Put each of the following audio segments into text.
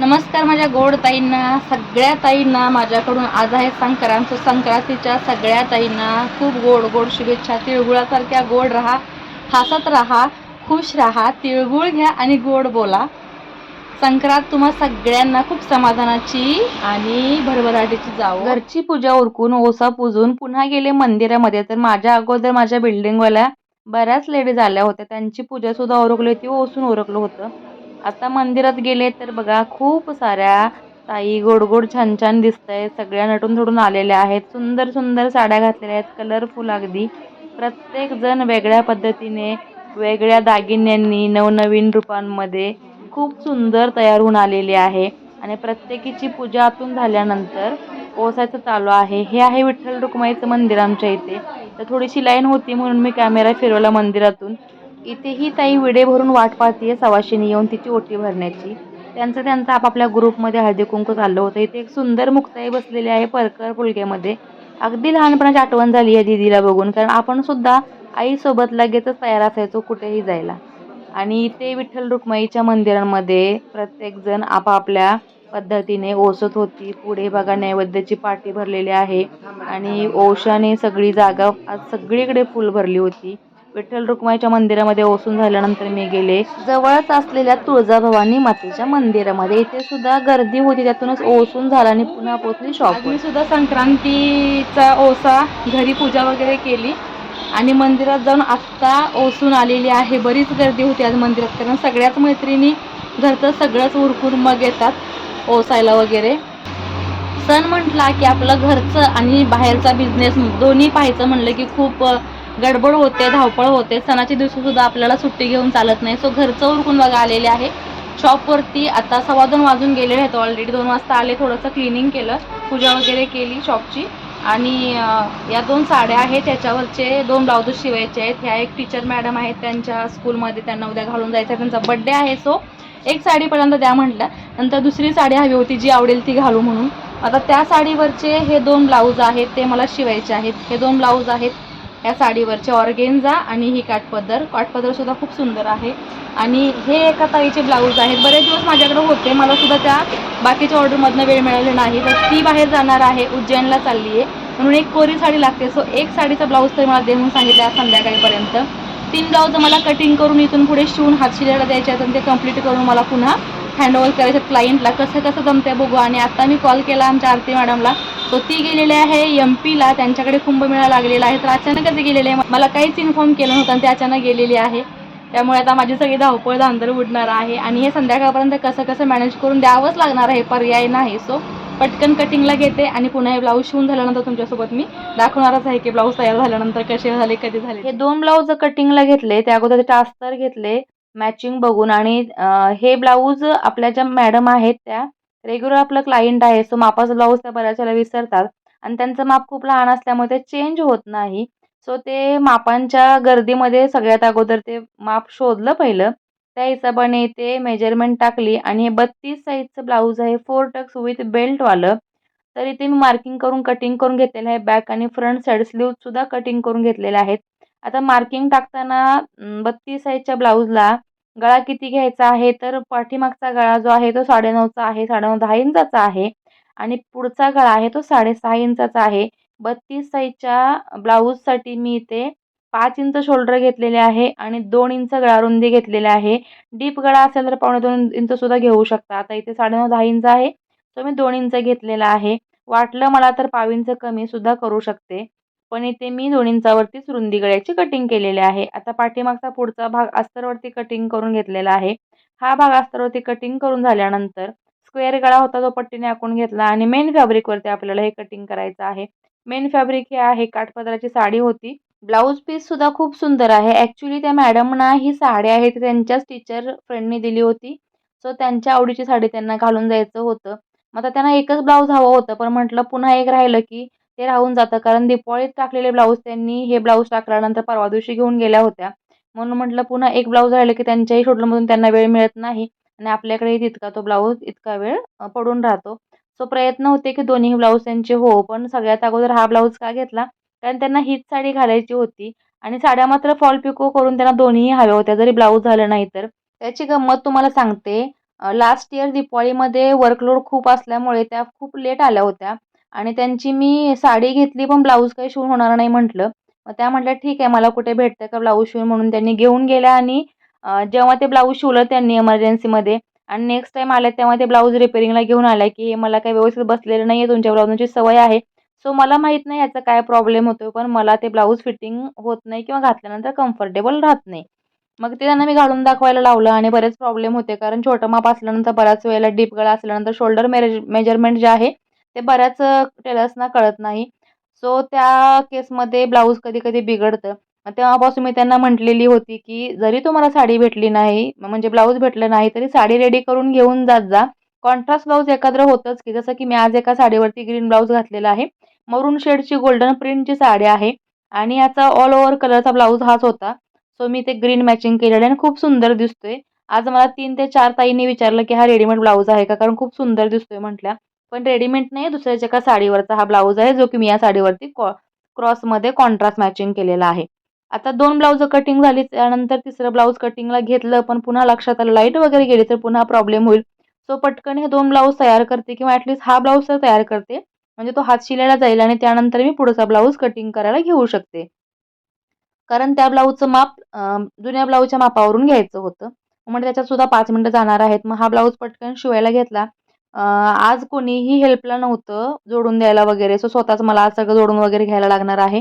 नमस्कार माझ्या गोड ताईंना, सगळ्या ताईंना माझ्याकडून आज आहे संक्रांत. संक्रांतीच्या सगळ्या ताईंना खूप गोड गोड शुभेच्छा. तिळगुळासारख्या गोड राहा, हसत राहा, खुश राहा, तिळगुळ घ्या आणि गोड बोला. संक्रांत तुम्हा सगळ्यांना खूप समाधानाची आणि भरभराटीची जावो. घरची पूजा उरकून ओसा पूजून पुन्हा गेले मंदिरामध्ये. तर माझ्या अगोदर माझ्या बिल्डिंगवाल्या बऱ्याच लेडीज आल्या होत्या, त्यांची पूजा सुद्धा उरकली होती, ओसून उरकलं होतं. आता मंदिरात गेले तर बघा खूप साऱ्या ताई गोड गोड छान छान दिसत आहेत. सगळ्या नटून थोडून आलेल्या आहेत, सुंदर सुंदर साड्या घातलेल्या आहेत, कलरफुल अगदी. प्रत्येक जण वेगळ्या पद्धतीने वेगळ्या दागिन्यांनी नवनवीन रूपांमध्ये खूप सुंदर तयार होऊन आलेली आहे. आणि प्रत्येकीची पूजा आतून झाल्यानंतर ओसायचं चालू आहे. हे आहे विठ्ठल रुक्माईचं मंदिर आमच्या इथे. तर थोडीशी लाईन होती म्हणून मी कॅमेरा फिरवला मंदिरातून. इथेही ताई विडे भरून वाट पाहतीये सवाशिणी येऊन तिची ओटी भरण्याची. त्यांचं आपापल्या ग्रुपमध्ये हळदी कुंकू चाललं होतं. इथे एक सुंदर मुक्ताई बसलेली आहे परकर पुलक्यामध्ये. अगदी लहानपणाची आठवण झाली आहे दीदीला बघून, कारण आपण सुद्धा आईसोबत लगेचच तयार असायचो कुठेही जायला. आणि इथे विठ्ठल रुक्माईच्या मंदिरांमध्ये प्रत्येकजण आपापल्या पद्धतीने ओसत होती. पुढे बघा नैवेद्याची पाटी भरलेली आहे आणि ओशाने सगळी जागा आज सगळीकडे फुल भरली होती. विठ्ठल रुक्माईच्या मंदिरामध्ये ओसून झाल्यानंतर मी गेले जवळच असलेल्या तुळजाभवानी मातेच्या मंदिरामध्ये. इथे सुद्धा गर्दी होती, त्यातूनच ओसून झाला आणि पुन्हा पोहोचली शॉप. मी सुद्धा संक्रांतीचा ओसा घरी पूजा वगैरे केली आणि मंदिरात जाऊन आत्ता ओसून आलेली आहे. बरीच गर्दी होती आज मंदिरात, कारण सगळ्याच मैत्रिणी घरचं सगळंच उरकून मग येतात ओसायला वगैरे. सण म्हटला की आपलं घरचं आणि बाहेरचा बिझनेस दोन्ही पाहायचं म्हणलं की खूप गडबड होते, धावपळ होते. सणाच्या दिवशी सुद्धा आपल्याला सुट्टी घेऊन चालत नाही. सो घरचं उरकून बघा आलेले आहे शॉपवरती. आता 2:15 वाजून गेलेले आहेत ऑलरेडी. 2 वाजता आले, थोडंसं क्लिनिंग केलं, पूजा वगैरे केली शॉपची. आणि या 2 साड्या आहेत, त्याच्यावरचे 2 ब्लाऊज शिवायचे आहेत. ह्या एक टीचर मॅडम आहेत, त्यांच्या स्कूलमध्ये त्यांना उद्या घालून जायचं आहे, त्यांचा बड्डे आहे. सो एक साडीपर्यंत द्या म्हटलं, नंतर दुसरी साडी हवी होती जी आवडेल ती घालू म्हणून. आता त्या साडीवरचे हे 2 ब्लाऊज आहेत ते मला शिवायचे आहेत. हे 2 ब्लाऊज आहेत या साडीवरचे, ऑर्गेन्झा आणि ही काठपदर सुद्धा खूप सुंदर आहे. आणि हे एका ताईचे ब्लाऊज आहेत. बरेच दिवस माझ्याकडे होते, मला सुद्धा त्या बाकीच्या ऑर्डरमधनं वेळ मिळाले नाही. तर ती बाहेर जाणार आहे, उज्जैनला चालली आहे, म्हणून एक कोरी साडी लागते. सो एक साडीचा ब्लाऊज तरी मला दे म्हणून सांगितलं आहे संध्याकाळीपर्यंत. 3 ब्लाऊज मला कटिंग करून इथून पुढे शिवून हातशिऱ्याला द्यायचे आहेत आणि ते कंप्लीट करून मला पुन्हा हँडओव्हर करायचे क्लायंटला. कसं कसं जमतंय बघू. आणि आता मी कॉल केला आमच्या आरती मॅडमला, तो ती गेलेली आहे MP ला, त्यांच्याकडे कुंभमेळा लागलेला आहे. तर अचानकच गेलेले आहे, मला काहीच इन्फॉर्म केलं नव्हतं आणि ते अचानक गेलेली आहे. त्यामुळे आता माझी सगळी धावपळ धांदर उडणार आहे आणि हे संध्याकाळपर्यंत कसं कसं मॅनेज करून द्यावंच लागणार आहे, पर्याय नाही. सो पटकन कटिंगला घेते आणि पुन्हा हे ब्लाऊज शिवून झाल्यानंतर तुमच्यासोबत मी दाखवणारच आहे की ब्लाऊज तयार झाल्यानंतर कसे झाले, कधी झाले. हे 2 ब्लाऊज कटिंगला घेतले, त्या अगोदर टास्तर घेतले मॅचिंग बघून. आणि हे ब्लाऊज आपल्या ज्या मॅडम आहेत त्या रेग्युलर आपलं क्लायंट आहे. सो मापाचा ब्लाऊज त्या बऱ्याच वेळेला विसरतात आणि त्यांचं माप खूप लहान असल्यामुळे ते चेंज होत नाही. सो ते मापांच्या गर्दीमध्ये सगळ्यात अगोदर ते माप शोधलं पहिलं, त्या हिशोबाने ते मेजरमेंट टाकली. आणि हे 32 साईजचं ब्लाऊज आहे, 4 टक्स विथ बेल्टवालं. तर इथे मी मार्किंग करून कटिंग करून घेतलेलं आहे. बॅक आणि फ्रंट साईड स्लीव्हसुद्धा कटिंग करून घेतलेले आहेत. आता मार्किंग टाकताना 32 साईजच्या ब्लाऊजला गळा किती घ्यायचा आहे, तर पाठीमागचा गळा जो आहे तो 9.5चा आहे, 9.5-10 इंचाचा आहे. आणि पुढचा गळा आहे तो 6.5 इंचाचा आहे. 32 साईजच्या ब्लाऊजसाठी मी इथे 5 इंच शोल्डर घेतलेले आहे आणि 2 इंच गळा रुंदी घेतलेले आहे. डीप गळा असेल तर 2.25 इंच सुद्धा घेऊ शकता. आता इथे 9.5-10 इंच आहे, तो मी 2 इंच घेतलेला आहे. वाटलं मला तर पाव इंच कमी सुद्धा करू शकते, पण इथे मी 2 इंचावरतीच रुंदी गळ्याची कटिंग केलेली आहे. आता पाठीमागचा पुढचा भाग अस्तरवरती कटिंग करून घेतलेला आहे. हा भाग अस्तरवरती कटिंग करून झाल्यानंतर स्क्वेअर गळा होता तो पट्टीने आखून घेतला आणि मेन फॅब्रिकवरती आपल्याला हे कटिंग करायचं आहे. मेन फॅब्रिक हे आहे, काठपदराची साडी होती. ब्लाऊज पीस सुद्धा खूप सुंदर आहे. ॲक्च्युली त्या मॅडमना ही साडी आहे ती त्यांच्याच टीचर फ्रेंडनी दिली होती. सो त्यांच्या आवडीची साडी त्यांना घालून जायचं होतं. मग आता त्यांना एकच ब्लाऊज हवं होतं, पण म्हटलं पुन्हा एक राहिलं की ते राहून जातं, कारण दिवाळीत टाकलेले ब्लाऊज त्यांनी हे ब्लाऊज टाकल्यानंतर परवा दिवशी घेऊन गेल्या होत्या. म्हणून म्हटलं पुन्हा एक ब्लाऊज राहिलं की त्यांच्याही शेड्यूलमधून त्यांना वेळ मिळत नाही आणि आपल्याकडेही तितका तो ब्लाऊज इतका वेळ पडून राहतो. सो प्रयत्न होते की दोन्ही ब्लाऊज त्यांचे हो, पण सगळ्यात अगोदर हा ब्लाऊज का घेतला, कारण त्यांना हीच साडी घालायची होती. आणि साड्या मात्र फॉल पिको करून त्यांना दोन्हीही हव्या होत्या, जरी ब्लाऊज झालं नाही तर. त्याची गंमत तुम्हाला सांगते. लास्ट इयर दिवाळीमध्ये वर्कलोड खूप असल्यामुळे त्या खूप लेट आल्या होत्या आणि त्यांची मी साडी घेतली पण ब्लाऊज काही शिवून होणार नाही म्हटलं. मग त्या म्हटल्या ठीक आहे मला कुठे भेटतं का ब्लाऊज शिवून म्हणून त्यांनी घेऊन गेल्या आणि जेव्हा ते ब्लाऊज शिवलं त्यांनी इमर्जन्सीमध्ये आणि नेक्स्ट टाईम आल्या तेव्हा ते ब्लाऊज रिपेअरिंगला घेऊन आल्या की हे मला काही व्यवस्थित बसलेलं नाही आहे तुमच्या ब्लाऊजची सवय आहे. सो मला माहीत नाही याचा काय प्रॉब्लेम होतो पण मला ते ब्लाऊज फिटिंग होत नाही किंवा घातल्यानंतर कम्फर्टेबल राहत नाही. मग ते त्यांना मी घालून दाखवायला लावलं आणि बरेच प्रॉब्लेम होते कारण छोटं माप असल्यानंतर बऱ्याच वेळेला डीप गळा असल्यानंतर शोल्डर मेजरमेंट जे आहे ते बऱ्याच टेलर्सना कळत नाही. सो त्या केसमध्ये ब्लाऊज कधी-कधी बिघडतं. मग तेव्हापासून मी त्यांना म्हटलेली होती, की जरी तुम्हाला साडी भेटली नाही, म्हणजे ब्लाऊज भेटलं नाही, तरी साडी रेडी करून घेऊन जात जा. कॉन्ट्रास्ट ब्लाऊज एखादं होतंच की जसं की मी आज एका साडीवरती ग्रीन ब्लाऊज घातलेला आहे. मरून शेडची गोल्डन प्रिंटची साडी आहे आणि याचा ऑल ओव्हर कलरचा ब्लाऊज हाच होता. सो मी ते ग्रीन मॅचिंग केलेलं आहे आणि खूप सुंदर दिसतोय. आज मला 3 ते 4 ताईंनी विचारलं, की "हा रेडीमेड ब्लाऊज आहे का?" कारण खूप सुंदर दिसतोय म्हटल्या. पण रेडीमेड नाही दुसऱ्याच्या एका साडीवरचा हा ब्लाऊज आहे, जो की मी या साडीवरती क्रॉसमध्ये कॉन्ट्रास्ट मॅचिंग केलेला आहे. आता 2 ब्लाउज कटिंग झाली. त्यानंतर तिसरं ब्लाऊज कटिंगला घेतलं, पण पुन्हा लक्षात आलं लाईट वगैरे गेली तर पुन्हा प्रॉब्लेम होईल. सो पटकन हे 2 ब्लाऊज तयार करते किंवा ॲटलीस्ट हा ब्लाऊज तर तयार करते. म्हणजे तो हात शिलायला जाईल आणि त्यानंतर मी पुढचा ब्लाऊज कटिंग करायला घेऊ शकते. कारण त्या ब्लाऊजचं माप जुन्या ब्लाऊजच्या मापावरून घ्यायचं होतं. म्हणजे त्याच्यात सुद्धा 5 मिनिटं जाणार आहेत. मग हा ब्लाऊज पटकन शिवायला घेतला. आज कोणीही हेल्पला नव्हतं जोडून द्यायला वगैरे. सो स्वतःच मला आज सगळं जोडून वगैरे घ्यायला लागणार आहे.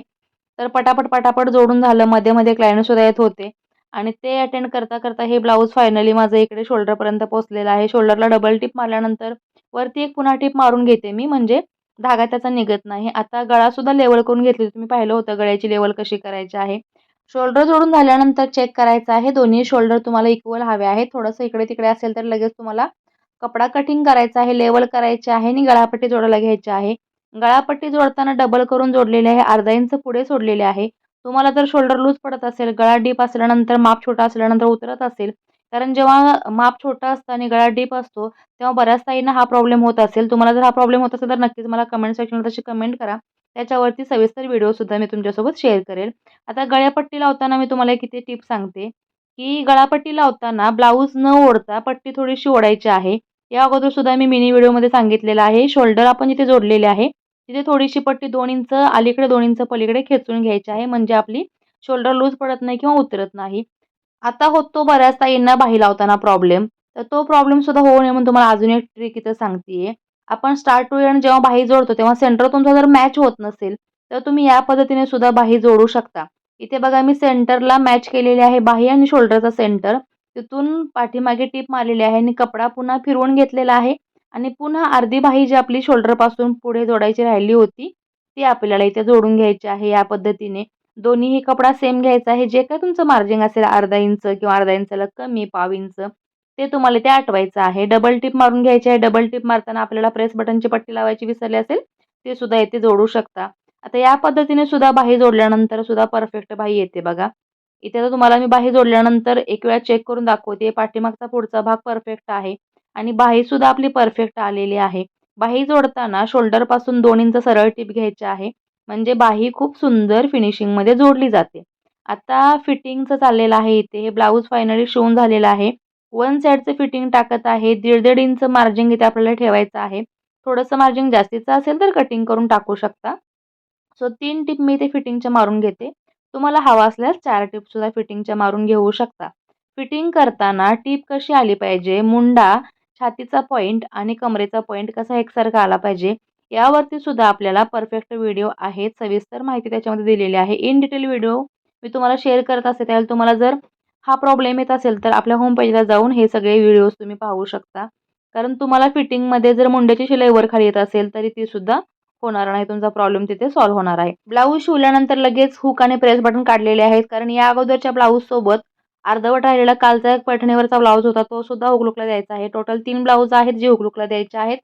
तर पटापट जोडून झालं. मध्ये-मध्ये क्लायंटसुद्धा येत होते आणि ते अटेंड करता हे ब्लाऊज फायनली माझं इकडे शोल्डरपर्यंत पोहोचलेलं आहे. शोल्डरला डबल टिप मारल्यानंतर वरती एक पुन्हा टिप मारून घेते मी म्हणजे धागा त्याचा निघत नाही. आता गळासुद्धा लेवल करून घेतली. तुम्ही पाहिलं होतं गळ्याची लेवल कशी करायची आहे. शोल्डर जोडून झाल्यानंतर चेक करायचं आहे. दोन्ही शोल्डर तुम्हाला इक्वल हवे आहेत. थोडंसं इकडे-तिकडे असेल तर लगेच तुम्हाला कपडा कटिंग करायचा आहे, लेवल करायची आहे आणि गळापट्टी जोडायला घ्यायची आहे. गळापट्टी जोडताना डबल करून जोडलेली आहे. अर्धा इंच पुढे सोडलेले आहे. तुम्हाला जर शोल्डर लूज पडत असेल, गळा डीप असल्यानंतर माप छोटा असल्यानंतर उतरत असेल, कारण जेव्हा माप छोटं असतं आणि गळा डीप असतो, तेव्हा बऱ्याच ताईंना हा प्रॉब्लेम होत असेल. तुम्हाला जर हा प्रॉब्लेम होत असेल तर नक्कीच मला कमेंट सेक्शनला तशी कमेंट करा. त्याच्यावरती सविस्तर व्हिडिओसुद्धा मी तुमच्यासोबत शेअर करेल. आता गळ्यापट्टी लावताना मी तुम्हाला किती टिप्स सांगते, की गळापट्टी लावताना ब्लाऊज न ओढता पट्टी थोडीशी ओढायची आहे. या अगोदर सुद्धा मी मिनी व्हिडिओमध्ये सांगितलेलं आहे. शोल्डर आपण जिथे जोडलेले आहे, तिथे थोडीशी पट्टी 2 इंच अलीकडे 2 इंच पलीकडे खेचून घ्यायची आहे. म्हणजे आपली शोल्डर लूज पडत नाही किंवा उतरत नाही. आता होतो बऱ्याच ताईंना बाही लावताना प्रॉब्लेम. तर तो प्रॉब्लेम सुद्धा होऊ नये म्हणून तुम्हाला अजून एक ट्रिक इथं सांगतीये. आपण स्टार्ट टू एंड जेव्हा बाही जोडतो तेव्हा सेंटर तुमचा जर मॅच होत नसेल, तर तुम्ही या पद्धतीने सुद्धा बाही जोडू शकता. इथे बघा मी सेंटरला मॅच केलेली आहे बाही आणि शोल्डरचा सेंटर. तिथून पाठीमागे टिप मारलेली आहे आणि कपडा पुन्हा फिरवून घेतलेला आहे आणि पुन्हा अर्धी बाही जी आपली शोल्डरपासून पुढे जोडायची राहिली होती, ती आपल्याला इथे जोडून घ्यायची आहे या पद्धतीने. दोन्हीही कपडा सेम घ्यायचा आहे. जे काही तुमचं मार्जिन असेल अर्धा इंच किंवा अर्धा इंचाला कमी, पाव इंच ते तुम्हाला इथे आठवायचं आहे. डबल टिप मारून घ्यायची आहे. डबल टिप मारताना आपल्याला प्रेस बटनची पट्टी लावायची विसरली असेल, ते सुद्धा इथे जोडू शकता. आता या पद्धतीने सुद्धा बाही जोडल्यानंतर सुद्धा परफेक्ट बाही येते बघा. इथे तर तुम्हाला मी बाही जोडल्यानंतर एक वेळा चेक करून दाखवते. पाठीमागचा पुढचा भाग परफेक्ट आहे आणि बाहीसुद्धा आपली परफेक्ट आलेली आहे. बाही जोडताना शोल्डरपासून 2 इंच सरळ टिप घ्यायची आहे. म्हणजे बाही खूप सुंदर फिनिशिंगमध्ये जोडली जाते. आता फिटिंगचं चाललेलं आहे इथे. हे ब्लाऊज फायनली शिवून झालेलं आहे. वन साइडचं फिटिंग टाकत आहे. 1.5 इंच मार्जिन इथे आपल्याला ठेवायचं आहे. थोडंसं मार्जिन जास्तीचं असेल तर कटिंग करून टाकू शकता. सो 3 टिप मी इथे फिटिंगच्या मारून घेते. तुम्हाला हवा असल्यास 4 टिपसुद्धा फिटिंगच्या मारून घेऊ शकता. फिटिंग करताना टिप कशी आली पाहिजे, मुंडा, छातीचा पॉइंट आणि कमरेचा पॉइंट कसा एकसारखा आला पाहिजे, यावरती सुद्धा आपल्याला परफेक्ट व्हिडिओ आहेत. सविस्तर माहिती त्याच्यामध्ये दिलेली आहे. इन डिटेल व्हिडिओ मी तुम्हाला शेअर करत असते. त्यावेळेला तुम्हाला जर हा प्रॉब्लेम येत असेल तर आपल्या होम पेजला जाऊन हे सगळे व्हिडिओज तुम्ही पाहू शकता. कारण तुम्हाला फिटिंगमध्ये जर मुंड्याची शिलाई वर खाली येत असेल तरी ती सुद्धा होणार नाही. तुमचा प्रॉब्लेम तिथे सॉल्व्ह होणार आहे. ब्लाऊज शिवल्यानंतर लगेच हुक आणि प्रेस बटन काढलेले आहेत. कारण या अगोदरच्या ब्लाऊजसोबत अर्धवट राहिलेला कालचा एक पैठणीवरचा ब्लाऊज होता. तो सुद्धा हुक द्यायचा आहे. टोटल 3 ब्लाऊज आहेत जे हुक द्यायचे आहेत.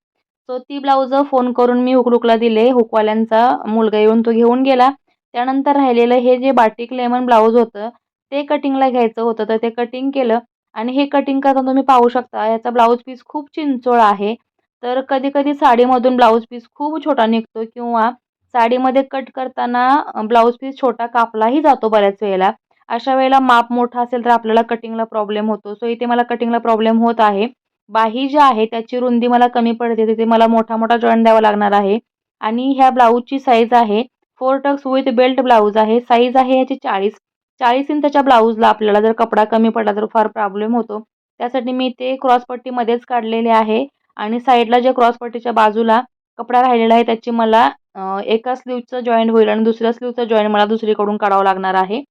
सो ती ब्लाऊज फोन करून मी हुक दिले. हुकवाल्यांचा मुलगा येऊन तो घेऊन गेला. त्यानंतर राहिलेलं हे जे बाटिक लेमन ब्लाऊज होतं, ते कटिंगला घ्यायचं होतं. तर ते कटिंग केलं आणि हे कटिंग करताना तुम्ही पाहू शकता याचा ब्लाऊज पीस खूप चिंचोळा आहे. तर कधी-कधी साडीमधून ब्लाऊज पीस खूप छोटा निघतो किंवा साडीमध्ये कट करताना ब्लाऊज पीस छोटा कापलाही जातो बऱ्याच वेळेला. अशा वेळेला माप मोठा असेल तर आपल्याला कटिंगला प्रॉब्लेम होतो. सो इथे मला कटिंगला प्रॉब्लेम होत आहे. बाही जी आहे त्याची रुंदी मला कमी पडते, तिथे मला मोठा मोठा जॉईंट द्यावा लागणार आहे. आणि ह्या ब्लाऊजची साईज आहे 4 टक्स विथ बेल्ट ब्लाऊज आहे. साईज आहे याची 40 इंचच्या ब्लाऊजला आपल्याला जर कपडा कमी पडला तर फार प्रॉब्लेम होतो. त्यासाठी मी ते क्रॉसपट्टीमध्येच काढलेले आहे. आणि साईडला जे क्रॉसपट्टीच्या बाजूला कपडा राहिलेला आहे त्याची मला एका स्लीवचं जॉईंट होईल आणि दुसऱ्या स्लीवचं जॉईंट मला दुसरीकडून काढावं लागणार आहे.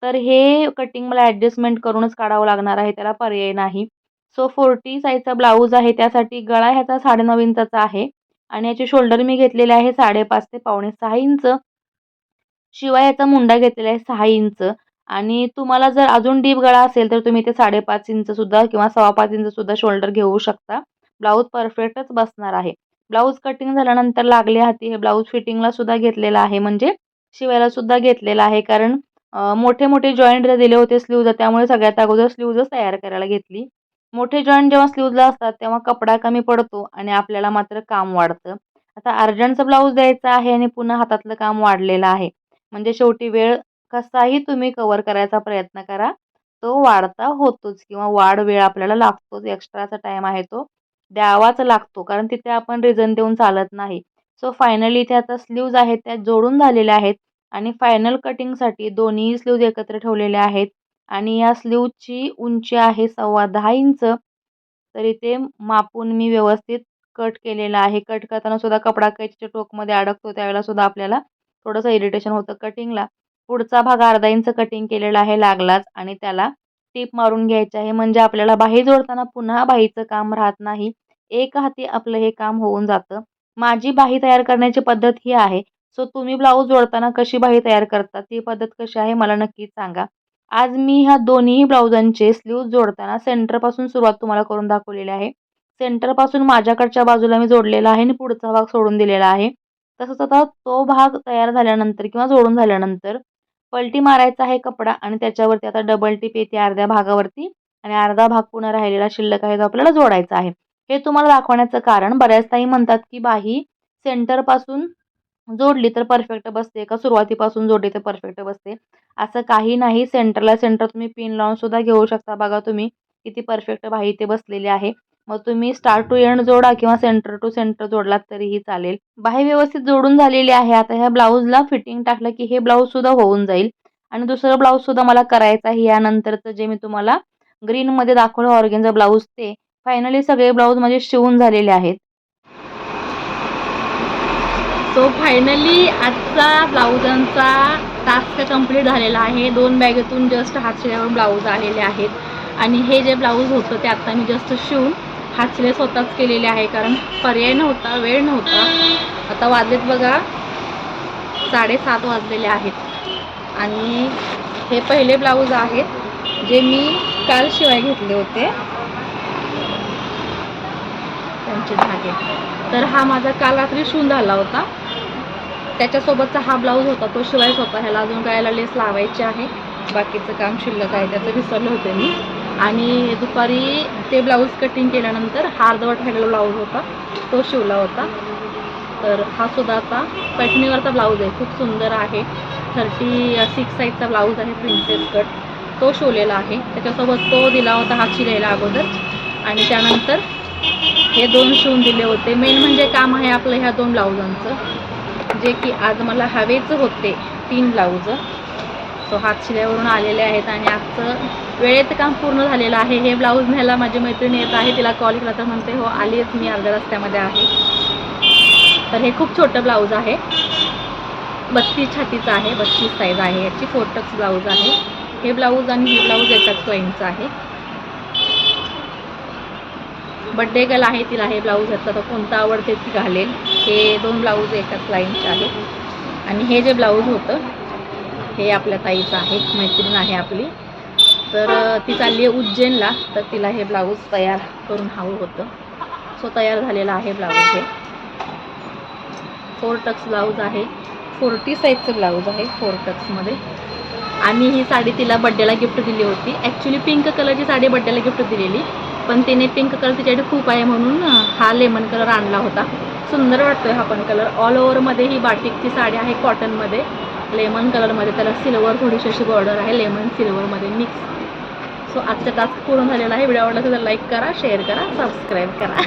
तर हे कटिंग मला ॲडजस्टमेंट करूनच काढावं लागणार आहे, त्याला पर्याय नाही. सो 40 साईजचा ब्लाऊज आहे, त्यासाठी गळा ह्याचा 9.5 इंचाचा आहे आणि याचे शोल्डर मी घेतलेले आहे 5.5 ते पावणे 6 इंच. शिवाय याचा मुंडा घेतलेला आहे 6 इंच. आणि तुम्हाला जर अजून डीप गळा असेल तर तुम्ही ते 5.5 इंचसुद्धा किंवा 5.25 इंचसुद्धा शोल्डर घेऊ शकता. ब्लाऊज परफेक्टच बसणार आहे. ब्लाऊज कटिंग झाल्यानंतर लागले हाती हे ब्लाऊज फिटिंगला सुद्धा घेतलेलं आहे, म्हणजे शिवायला सुद्धा घेतलेलं आहे. कारण मोठे मोठे जॉईंट दिले होते स्लीवला, त्यामुळे सगळ्यात अगोदर स्लीवजच तयार करायला घेतली. मोठे जॉईंट जेव्हा स्लीवला असतात तेव्हा कपडा कमी पडतो आणि आपल्याला मात्र काम वाढतं. आता अर्जंटचा ब्लाऊज द्यायचा आहे आणि पुन्हा हातातलं काम वाढलेलं आहे. म्हणजे शेवटी वेळ कसाही तुम्ही कव्हर करायचा प्रयत्न करा, तो वाढता होतोच किंवा वेळ आपल्याला लागतोच. एक्स्ट्राचा टाईम आहे तो द्यावाच लागतो, कारण तिथे आपण रिझन देऊन चालत नाही. सो फायनली इथे आता स्लीव्ज आहेत त्या जोडून झालेल्या आहेत आणि फायनल कटिंगसाठी दोन्ही स्लीव्ज एकत्र ठेवलेल्या आहेत. आणि या स्लीवची उंची आहे 10.25 इंच. तर इथे मापून मी व्यवस्थित कट केलेला आहे. कट करताना सुद्धा कपडा कैचीच्या टोकमध्ये अडकतो, त्यावेळेला सुद्धा आपल्याला थोडंसं इरिटेशन होतं कटिंगला. पुढचा भाग अर्धा इंच कटिंग केलेला आहे लागलाच आणि त्याला टीप मारून घ्यायची आहे, म्हणजे आपल्याला बाही जोडताना पुन्हा बाहीचं काम राहत नाही. एक हाती आपलं हे काम होऊन जातं. माझी बाही तयार करण्याची पद्धत ही आहे. सो तुम्ही ब्लाऊज जोडताना कशी बाही तयार करता, ती पद्धत कशी आहे मला नक्कीच सांगा. आज मी ह्या दोन्ही ब्लाउजांचे स्लीव्ज जोडताना सेंटरपासून सुरुवात तुम्हाला करून दाखवलेली आहे. सेंटरपासून माझ्याकडच्या बाजूला मी जोडलेला आहे आणि पुढचा भाग सोडून दिलेला आहे. तसंच आता तो भाग तयार झाल्यानंतर किंवा जोडून झाल्यानंतर पलटी मारायचा आहे कपडा आणि त्याच्यावरती आता डबल टीप येते अर्ध्या भागावरती आणि अर्धा भाग पुन्हा राहिलेला शिल्लक आहे तो आपल्याला जोडायचा आहे. हे तुम्हाला दाखवण्याचं कारण, बऱ्याच ताई म्हणतात की बाही सेंटरपासून जोडली तर परफेक्ट बसते का सुरुवातीपासून जोडली तर परफेक्ट बसते. असं काही नाही. सेंटरला सेंटर तुम्ही पिन लावून सुद्धा घेऊ शकता. बघा तुम्ही किती परफेक्ट बाही इथे बसलेली आहे. मग तुम्ही स्टार्ट टू एंड जोडा किंवा सेंटर टू सेंटर जोडलात तरीही चालेल. बाही व्यवस्थित जोडून झालेली आहे. आता ह्या ब्लाऊजला फिटिंग टाकलं की हे ब्लाऊज सुद्धा होऊन जाईल. आणि दुसरं ब्लाऊज सुद्धा मला करायचं आहे यानंतरचं, जे मी तुम्हाला ग्रीनमध्ये दाखवलं ऑर्गेन्झा ब्लाऊज, ते फायनली सगळे ब्लाऊज माझे शिवून झालेले आहेत. सो फायनली आजचा ब्लाऊजांचा टास्क कंप्लीट झालेला आहे. 2 बॅगेतून जस्ट हातशिल्यावर ब्लाऊज आलेले आहेत. आणि हे जे ब्लाऊज होतं ते आत्ता मी जस्ट शिवून हातशिले स्वतःच केलेले आहे, कारण पर्याय नव्हता, वेळ नव्हता. आता वाजलेत बघा 7:30 वाजलेले आहेत. आणि हे पहिले ब्लाऊज आहेत जे मी काल शिवाय घेतले होते त्यांचे धागे. तर हा माझा काल रात्री शिवून झाला होता. त्याच्यासोबतचा हा ब्लाऊज होता तो शिवायचा होता. ह्याला अजून गळ्याला लेस लावायची आहे, बाकीचं काम शिल्लक आहे त्याचं विसरले होते मी. आणि दुपारी ते ब्लाऊज कटिंग केल्यानंतर हा अर्धवट राहिलेला ब्लाऊज होता तो शिवला होता. तर हा सुद्धा आता पैठणीवरचा ब्लाऊज आहे, खूप सुंदर आहे. 36 साईजचा ब्लाऊज आहे, प्रिन्सेस कट, तो शिवलेला आहे. त्याच्यासोबत तो दिला होता हात शिलायला अगोदर आणि त्यानंतर हे 2 शिवून दिले होते. मेन म्हणजे काम आहे आपलं ह्या 2 ब्लाऊजांचं, जे की आज मला हवेच होते 3 ब्लाऊज. सो हातशिल्यावरून आलेले आहेत आणि आजचं वेळेत काम पूर्ण झालेलं आहे. हे ब्लाऊज न्यायला माझी मैत्रिणी येत आहे, तिला कॉल केला तर म्हणते हो आलीच मी, अर्ध्या रस्त्यामध्ये आहे. तर हे खूप छोटं ब्लाऊज आहे, 32 छातीचं आहे, 32 साईज आहे याची. 4 टक्स ब्लाऊज आहे हे ब्लाऊज आणि हे ब्लाऊज एकाच क्लाइंटचं आहे. बड्डे गर्ल आहे, तिला हे ब्लाऊज आता कोणतं आवडते ती घालेल. हे 2 ब्लाऊज एकाच क्लाइंटचे आहेत. आणि हे जे ब्लाऊज होतं हे आपल्या ताईचं आहे, मैत्रीण आहे आपली. तर ती चालली आहे उज्जैनला, तर तिला हे ब्लाऊज तयार करून हवं होतं. सो तयार झालेलं आहे ब्लाऊज. हे 4 टक्स ब्लाऊज आहे, 40 साईजचं ब्लाऊज आहे 4 टक्समध्ये. आणि ही साडी तिला बड्डेला गिफ्ट दिली होती. ॲक्च्युली पिंक कलरची साडी बड्डेला गिफ्ट दिलेली, पण तिने पिंक कलर तिच्याकडे खूप आहे म्हणून हा लेमन कलर आणला होता. सुंदर वाटतोय हा पण कलर. ऑल ओव्हरमध्ये ही बाटिकची साडी आहे कॉटनमध्ये, लेमन कलरमध्ये. त्याला सिल्वर थोडीशी अशी बॉर्डर आहे, लेमन सिल्वरमध्ये मिक्स. सो आजचा टास्क पूर्ण झालेला आहे. व्हिडिओ आवडला तर लाईक करा, शेअर करा, सबस्क्राईब करा.